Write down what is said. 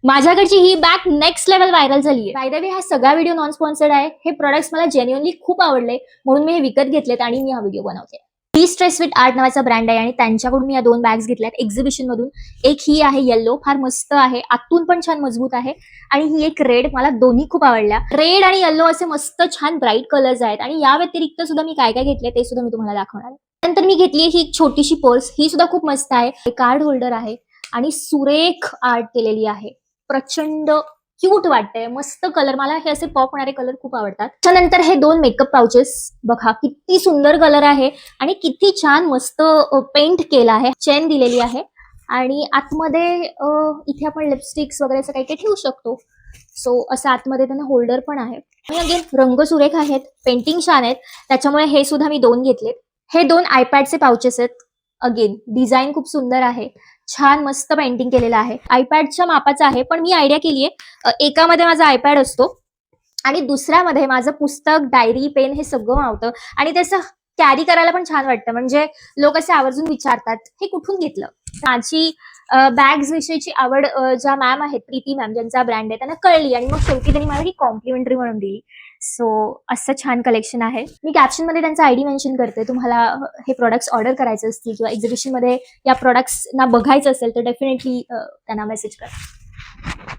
माझ्याकडची ही bag next level viral झाली आहे. By the way, हा सगळा व्हिडिओ नॉन स्पॉन्सर्ड आहे. हे प्रोडक्ट्स मला जेन्युअनली खूप आवडले म्हणून मी हे विकत घेतलेत आणि मी हा व्हिडिओ बनवते. ही स्ट्रेस विथ आर्ट नावाचा ब्रँड आहे आणि त्यांच्याकडून मी या 2 बॅग्स घेतल्यात एक्झिबिशन मधून. एक ही आहे येल्लो, फार मस्त आहे, आतून पण छान मजबूत आहे. आणि ही एक रेड, मला दोन्ही खूप आवडल्या. रेड आणि येल्लो असे मस्त छान ब्राईट कलर्स आहेत. आणि या व्यतिरिक्त सुद्धा मी काय काय घेतले ते सुद्धा मी तुम्हाला दाखवणार आहे. नंतर मी घेतली ही एक छोटीशी पर्स, ही सुद्धा खूप मस्त आहे. कार्ड होल्डर आहे आणि सुरेख आर्ट केलेली आहे. प्रचंड क्यूट वाटतंय, मस्त कलर. मला हे असे पॉप होणारे कलर खूप आवडतात. त्यानंतर हे 2 मेकअप पाउचेस बघा, किती सुंदर कलर आहे आणि किती छान मस्त पेंट केला आहे. चेन दिलेली आहे आणि आतमध्ये इथे आपण लिपस्टिक्स वगैरे असं काही काही ठेवू शकतो. सो असं आतमध्ये त्यांना होल्डर पण आहे. आणि अगेन रंग सुरेख आहेत, पेंटिंग छान आहेत, त्याच्यामुळे हे सुद्धा मी 2 घेतलेत. हे 2 आयपॅडचे पाउचेस आहेत. अगेन डिझाईन खूप सुंदर आहे, छान मस्त पेंटिंग केलेलं आहे. आयपॅडच्या मापाचं आहे, पण मी आयडिया केली आहे एकामध्ये माझा आयपॅड असतो आणि दुसऱ्यामध्ये माझं पुस्तक, डायरी, पेन हे सगळं मावतं आणि त्याचं कॅरी करायला पण छान वाटतं. म्हणजे लोक असे आवर्जून विचारतात हे कुठून घेतलं. माझी बॅग्स विषयीची आवड ज्या मॅम आहेत, प्रीती मॅम, ज्यांचा ब्रँड आहे, त्यांना कळली आणि मग शेवटी त्यांनी मला ही कॉम्प्लिमेंटरी म्हणून दिली. सो असं छान कलेक्शन आहे. मी कॅप्शन मध्ये त्यांचा आयडी मेन्शन करते. तुम्हाला हे प्रोडक्ट्स ऑर्डर करायचे असतील किंवा एक्झिबिशन मध्ये या प्रोडक्ट्सना बघायचं असेल तर डेफिनेटली त्यांना मेसेज करा.